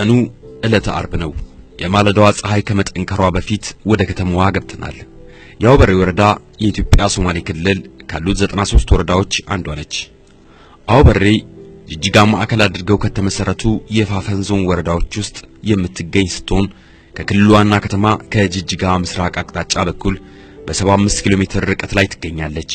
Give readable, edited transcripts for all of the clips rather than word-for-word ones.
ቀኑ ዕለተ ዓርብ ነው። የማለዳዋ ፀሐይ ከመጠንከሯ በፊት ወደ ከተማዋ ገብተናል። የአወበሬ ወረዳ የኢትዮጵያ ሶማሌ ክልል ካሉት 93 ወረዳዎች አንዷ ነች። አወበሬ ጅጅጋ ማዕከል አድርገው ከተመሰረቱ የፋፈን ዞን ወረዳዎች ውስጥ የምትገኝ ስትሆን ከክልሉ ዋና ከተማ ከጅጅጋ ምስራቅ አቅጣጫ በኩል በ75 ኪሎ ሜትር ርቀት ላይ ትገኛለች።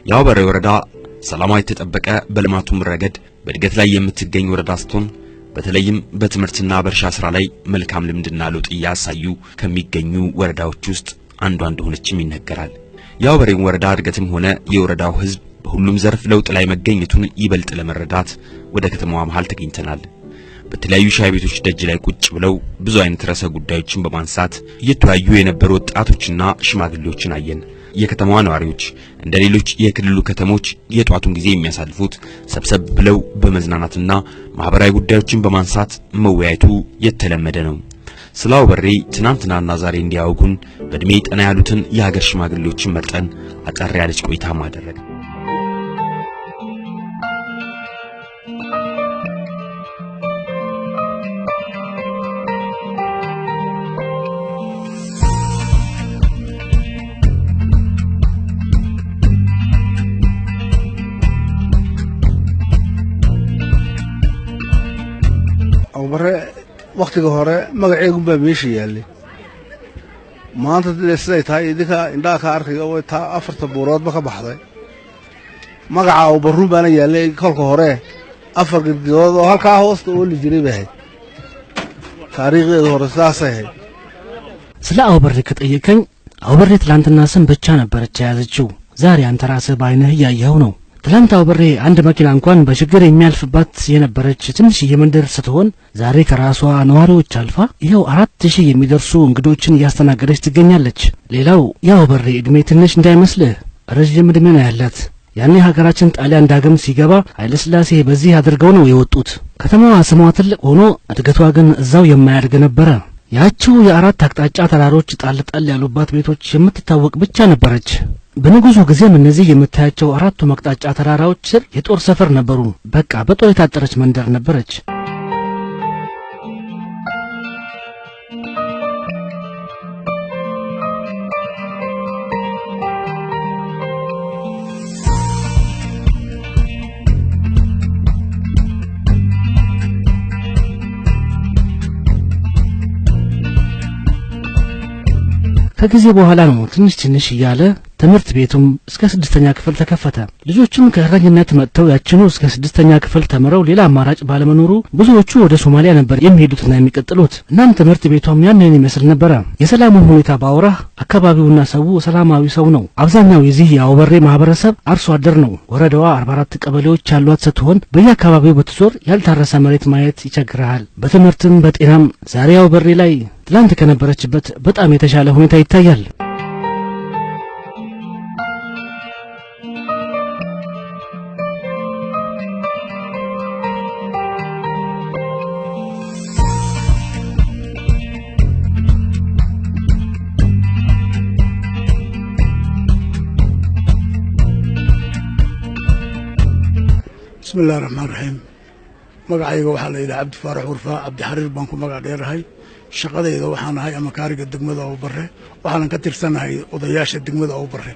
የአወበሬ ወረዳ ሰላማዊ ተጠበቀ በልማቱም ረገድ በእድገት ላይ የምትገኝ ወረዳ ስትሆን በተለይም በትምህርትና በእርሻ ስራ ላይ መልካም ልምድና ለውጥ ያሳዩ ከሚገኙ ወረዳዎች ውስጥ አንዷ እንደሆነችም ይነገራል። የአወበሬ ወረዳ እድገትም ሆነ የወረዳው ህዝብ በሁሉም ዘርፍ ለውጥ ላይ መገኘቱን ይበልጥ ለመረዳት ወደ ከተማዋ መሃል ተገኝተናል። በተለያዩ ሻይ ቤቶች ደጅ ላይ ቁጭ ብለው ብዙ አይነት ርዕሰ ጉዳዮችን በማንሳት እየተወያዩ የነበሩ ወጣቶችና ሽማግሌዎችን አየን። የከተማዋ ነዋሪዎች እንደሌሎች የክልሉ ከተሞች የጧቱን ጊዜ የሚያሳልፉት ሰብሰብ ብለው በመዝናናትና ማህበራዊ ጉዳዮችን በማንሳት መወያየቱ የተለመደ ነው። ስለ አወበሬ ትናንትናና ዛሬ እንዲያወጉን በእድሜ ጠና ያሉትን የሀገር ሽማግሌዎችን መርጠን አጠር ያለች ቆይታ ማድረግ። awbare waqtiga hore magaceegu baa meesha yaalay maanta siday tahay idinka indhaha ka arkay oo taa afarta buuroodba ka baxday magaca awbaru baana yaalay kolka hore afar gabdhood oo halka hoosta oo la jiray baa taariikhdeeda hore saasay ስለ አወበሬ ከጠየቀኝ አወበሬ ትላንትና ስም ብቻ ነበረች ያዘችው። ዛሬ አንተ ራስህ ባይነህ ያያው ነው። ትላንት አወበሬ አንድ መኪና እንኳን በችግር የሚያልፍባት የነበረች ትንሽ የመንደር ስትሆን ዛሬ ከራሷ ነዋሪዎች አልፋ ይሄው 4000 የሚደርሱ እንግዶችን ያስተናገደች ትገኛለች። ሌላው የአወበሬ እድሜ ትንሽ እንዳይመስልህ ረጅም እድሜ ነው ያላት። ያኔ ሀገራችን ጣሊያን ዳግም ሲገባ ኃይለ ሥላሴ በዚህ አድርገው ነው የወጡት። ከተማዋ ስሟ ትልቅ ሆኖ እድገቷ ግን እዛው የማያድግ ነበረ። ያቺው የአራት አቅጣጫ ተራሮች ጣል ያሉባት ቤቶች የምትታወቅ ብቻ ነበረች። በንጉሱ ጊዜም እነዚህ የምታያቸው አራቱ አቅጣጫ ተራራዎች ስር የጦር ሰፈር ነበሩ። በቃ በጦር የታጠረች መንደር ነበረች። ከጊዜ በኋላ ነው ትንሽ እያለ ትምህርት ቤቱም እስከ 6ኛ ክፍል ተከፈተ። ልጆቹም ከእረኝነት መጥተው ያችኑ እስከ 6ኛ ክፍል ተምረው ሌላ አማራጭ ባለመኖሩ ብዙዎቹ ወደ ሶማሊያ ነበር የሚሄዱትና የሚቀጥሉት። እናም ትምህርት ቤቱም ያንን ይመስል ነበር። የሰላሙን ሁኔታ ባወራህ አካባቢውና ሰው ሰላማዊ ሰው ነው። አብዛኛው የዚህ የአወበሬ ማህበረሰብ አርሶ አደር ነው። ወረዳዋ 44 ቀበሌዎች ያሏት ስትሆን በየአካባቢው በትዞር ያልታረሰ መሬት ማየት ይቸግራል። በትምህርትም በጤናም ዛሬ አወበሬ ላይ ትላንት ከነበረችበት በጣም የተሻለ ሁኔታ ይታያል። بسم الله الرحمن الرحيم magacayga waxa la yiraahdaa Abdi Faarax Urfa Abdi Xariir baan ku magac dheerahay shaqadayda waxaan ahay ama kaariga degmada Awbare waxaan ka tirsanahay odayaasha degmada Awbare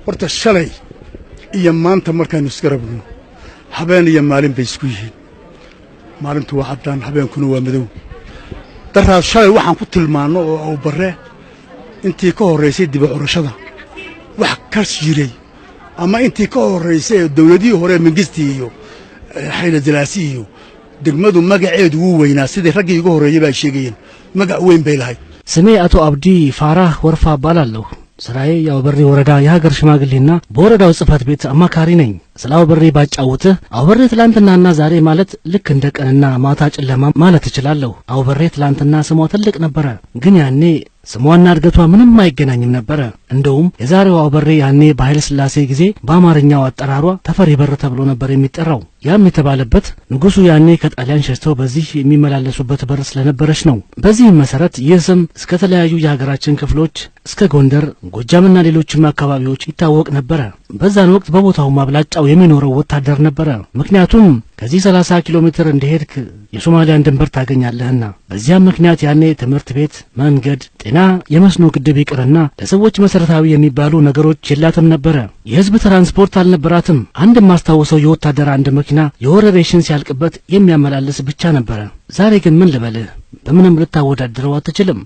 horta shalay iyo maanta markaan isku rabno habeen iyo maalin bay isku yihiin maalintu waa cadaan habeenkuna waa madow daraa shalay waxaan ku tilmaano oo Awbare intii ka horeysay dib u curashada wax ka jiray ama intii ka horeysay dawladii hore mingistii iyo حيل جلاسيو دغمدو magaceedu wuu weynaa sidii ragii ugu horeeyay baa sheegayeen magac weyn bay lahayd ስሜ አቶ አብዲ ፋራህ ወርፋ ባላለሁ ስራዬ የአወበሬ ወረዳ የሀገር ሽማግሌና በወረዳው ጽፈት ቤት አማካሪ ነኝ ስለ አወበሬ ባጫውተ አወበሬ ትላንትናና ዛሬ ማለት ልክ እንደ ቀንና ማታ ጨለማ ማለት ይችላልው አወበሬ ትላንትና ስሟ ትልቅ ነበር ግን ያኔ ስሟና እድገቷ ምንም አይገናኝም ነበር። እንደውም የዛሬው አውበሬ ያኔ በኃይለ ሥላሴ ጊዜ በአማርኛው አጠራሯ ተፈሪ በር ተብሎ ነበር የሚጠራው። ያም የተባለበት ንጉሱ ያኔ ከጣሊያን ሸሽተው በዚህ የሚመላለሱበት በር ስለነበረች ነው። በዚህም መሰረት ይህ ስም እስከ ተለያዩ የሀገራችን ክፍሎች እስከ ጎንደር፣ ጎጃምና ሌሎችም አካባቢዎች ይታወቅ ነበር። በዛን ወቅት በቦታው ማብላጫው የሚኖረው ወታደር ነበር። ምክንያቱም ከዚህ 30 ኪሎ ሜትር እንደሄድክ የሶማሊያን ድንበር ታገኛለህና። በዚያም ምክንያት ያኔ ትምህርት ቤት፣ መንገድ፣ ጤና፣ የመስኖ ግድብ ይቅርና ለሰዎች መሰረታዊ የሚባሉ ነገሮች የላትም ነበር። የህዝብ ትራንስፖርት አልነበራትም። አንድ ማስተዋወሰው የወታደር አንድ መኪና የወረሬሽን ሲያልቅበት የሚያመላልስ ብቻ ነበር። ዛሬ ግን ምን ልበልህ፣ በምንም ልታወዳድረው አትችልም።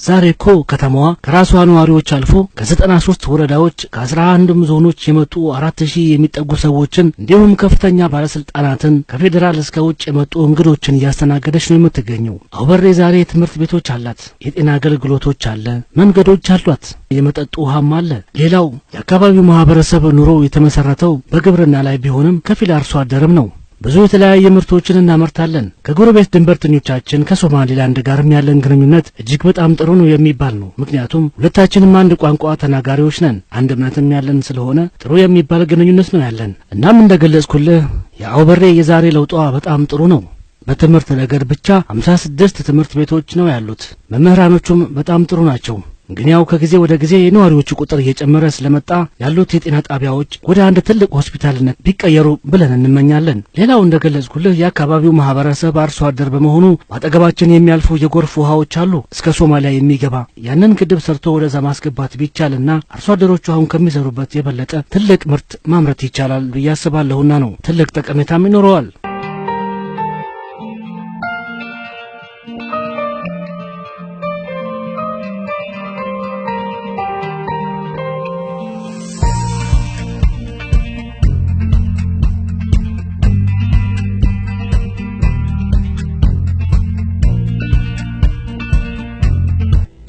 ዛሬ እኮ ከተማዋ ከራሷ ነዋሪዎች አልፎ ከ93 ወረዳዎች ከ11 ዞኖች የመጡ 4000 የሚጠጉ ሰዎችን እንዲሁም ከፍተኛ ባለስልጣናትን ከፌደራል እስከ ውጭ የመጡ እንግዶችን እያስተናገደች ነው የምትገኘው። አውበሬ ዛሬ ትምህርት ቤቶች አላት፣ የጤና አገልግሎቶች አለ፣ መንገዶች አሏት፣ የመጠጥ ውሃም አለ። ሌላው የአካባቢው ማህበረሰብ ኑሮ የተመሰረተው በግብርና ላይ ቢሆንም ከፊል አርሶ አደርም ነው። ብዙ የተለያየ ምርቶችን እናመርታለን። ከጎረቤት ድንበርተኞቻችን ከሶማሊላንድ ጋርም ያለን ግንኙነት እጅግ በጣም ጥሩ ነው የሚባል ነው። ምክንያቱም ሁለታችንም አንድ ቋንቋ ተናጋሪዎች ነን፣ አንድ እምነትም ያለን ስለሆነ ጥሩ የሚባል ግንኙነት ነው ያለን። እናም እንደገለጽኩልህ የአውበሬ የዛሬ ለውጧ በጣም ጥሩ ነው። በትምህርት ረገድ ብቻ 56 ትምህርት ቤቶች ነው ያሉት። መምህራኖቹም በጣም ጥሩ ናቸው። ግን ያው ከጊዜ ወደ ጊዜ የነዋሪዎቹ ቁጥር እየጨመረ ስለመጣ ያሉት የጤና ጣቢያዎች ወደ አንድ ትልቅ ሆስፒታልነት ቢቀየሩ ብለን እንመኛለን። ሌላው እንደገለጽኩልህ የአካባቢው ማህበረሰብ አርሶ አደር በመሆኑ አጠገባችን የሚያልፉ የጎርፍ ውሃዎች አሉ እስከ ሶማሊያ የሚገባ። ያንን ግድብ ሰርቶ ወደዛ ማስገባት ቢቻልና አርሶ አደሮቹ አሁን ከሚሰሩበት የበለጠ ትልቅ ምርት ማምረት ይቻላል ብዬ አስባለሁና ነው። ትልቅ ጠቀሜታም ይኖረዋል።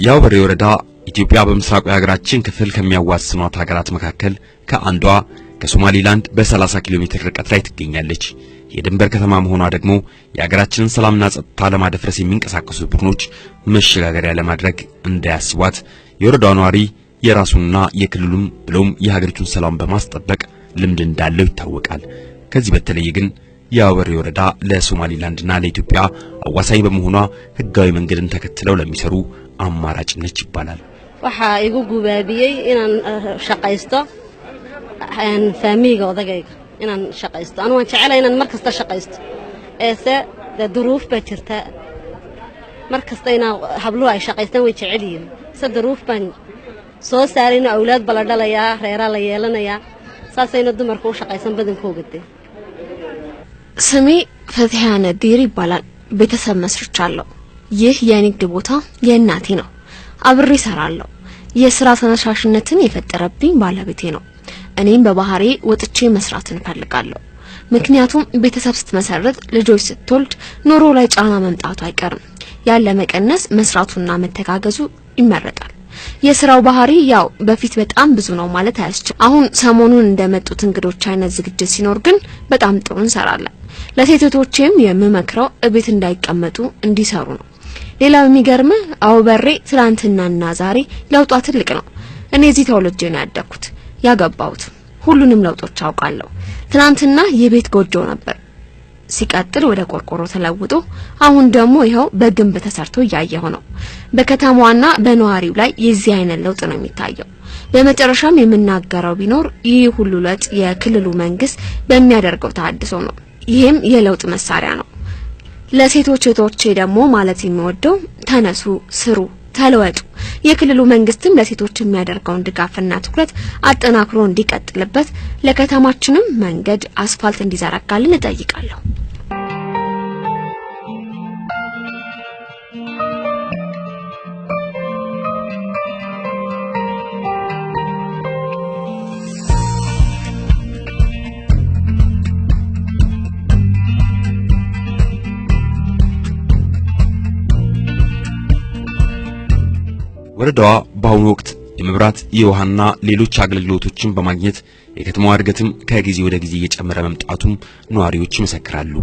የአወበሬ ወረዳ ኢትዮጵያ በምስራቁ የሀገራችን ክፍል ከሚያዋስኗት ሀገራት መካከል ከአንዷ ከሶማሊላንድ በ30 ኪሎ ሜትር ርቀት ላይ ትገኛለች። የድንበር ከተማ መሆኗ ደግሞ የሀገራችንን ሰላምና ጸጥታ ለማደፍረስ የሚንቀሳቀሱ ቡድኖች መሸጋገሪያ ለማድረግ እንዳያስቧት የወረዳው ነዋሪ የራሱንና የክልሉን ብሎም የሀገሪቱን ሰላም በማስጠበቅ ልምድ እንዳለው ይታወቃል። ከዚህ በተለየ ግን የአወበሬ ወረዳ ለሶማሊላንድና ለኢትዮጵያ አዋሳኝ በመሆኗ ህጋዊ መንገድን ተከትለው ለሚሰሩ አማራጭ ነች ይባላል። waxa igu gubaabiyay inaan shaqaysto faamiga odagayga inaan shaqaysto anu waan jecelahay inaan markasta shaqaysto se duruuf ba jirta markasta inaan hablo ay shaqaystaan way jecelihiin se duruuf baan soo saarina awlaad bala dhalaya reera la yeelanaya saasayna dumarku u shaqaysan badankooda ስሜ ፈትሃነ ዲሪ ይባላል። ቤተሰብ መስርቻለሁ። ይህ የንግድ ቦታ የእናቴ ነው። አብሬ ሰራለሁ። የሥራ ተነሳሽነትን የፈጠረብኝ ባለቤቴ ነው። እኔም በባህሪ ወጥቼ መስራትን ፈልጋለሁ። ምክንያቱም ቤተሰብ ስትመሰረት ልጆች ስትወልድ ኑሮ ላይ ጫና መምጣቱ አይቀርም። ያለ መቀነስ መስራቱና መተጋገዙ ይመረጣል። የሥራው ባህሪ ያው በፊት በጣም ብዙ ነው ማለት አያስችልም። አሁን ሰሞኑን እንደመጡት እንግዶች አይነት ዝግጅት ሲኖር ግን በጣም ጥሩ እንሰራለን። ለሴቶችም የምመክረው እቤት እንዳይቀመጡ እንዲሰሩ ነው። ሌላው የሚገርም አውበሬ ትላንትናና ዛሬ ለውጧ ትልቅ ነው። እኔ እዚህ ተወልጄ ነው ያደኩት ያገባሁት። ሁሉንም ለውጦች አውቃለሁ። ትላንትና የቤት ጎጆ ነበር፣ ሲቀጥል ወደ ቆርቆሮ ተለውጦ አሁን ደግሞ ይሄው በግንብ ተሰርቶ ያያየው ነው። በከተማዋና በነዋሪው ላይ የዚህ አይነት ለውጥ ነው የሚታየው። በመጨረሻም የምናገረው ቢኖር ይህ ሁሉ ለውጥ የክልሉ መንግስት በሚያደርገው ተሐድሶ ነው። ይሄም የለውጥ መሳሪያ ነው። ለሴቶች እህቶቼ ደግሞ ማለት የሚወደው ተነሱ፣ ስሩ፣ ተለወጡ። የክልሉ መንግስትም ለሴቶች የሚያደርገውን ድጋፍና ትኩረት አጠናክሮ እንዲቀጥልበት ለከተማችንም መንገድ አስፋልት እንዲዘረጋልን እጠይቃለሁ። ወረዳዋ በአሁኑ ወቅት የመብራት የውሃና ሌሎች አገልግሎቶችን በማግኘት የከተማዋ እድገትም ከጊዜ ወደ ጊዜ እየጨመረ መምጣቱን ነዋሪዎች ይመሰክራሉ።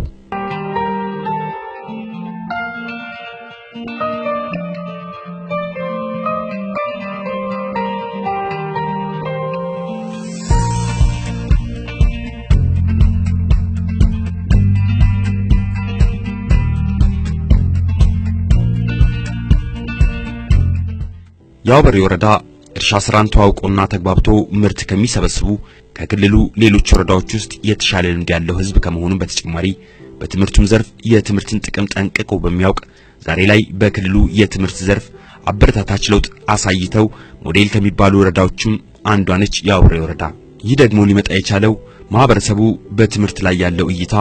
የአወበሬ ወረዳ እርሻ ስራን ተዋውቆና ተግባብቶ ምርት ከሚሰበስቡ ከክልሉ ሌሎች ወረዳዎች ውስጥ የተሻለ ልምድ ያለው ህዝብ ከመሆኑ በተጨማሪ በትምህርቱም ዘርፍ የትምህርትን ጥቅም ጠንቅቆ በሚያውቅ ዛሬ ላይ በክልሉ የትምህርት ዘርፍ አበረታታች ለውጥ አሳይተው ሞዴል ከሚባሉ ወረዳዎችም አንዷ ነች የአወበሬ ወረዳ። ይህ ደግሞ ሊመጣ የቻለው ማህበረሰቡ በትምህርት ላይ ያለው እይታ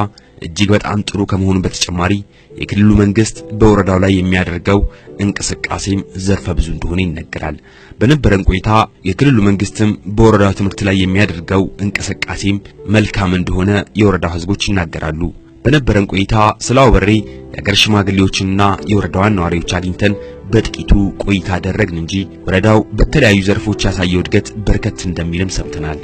እጅግ በጣም ጥሩ ከመሆኑ በተጨማሪ የክልሉ መንግስት በወረዳው ላይ የሚያደርገው እንቅስቃሴም ዘርፈ ብዙ እንደሆነ ይነገራል። በነበረን ቆይታ የክልሉ መንግስትም በወረዳው ትምህርት ላይ የሚያደርገው እንቅስቃሴም መልካም እንደሆነ የወረዳው ህዝቦች ይናገራሉ። በነበረን ቆይታ ስለ አወበሬ የአገር ሽማግሌዎችና የወረዳዋን ነዋሪዎች አግኝተን በጥቂቱ ቆይታ አደረግን እንጂ ወረዳው በተለያዩ ዘርፎች ያሳየው እድገት በርከት እንደሚልም ሰምተናል።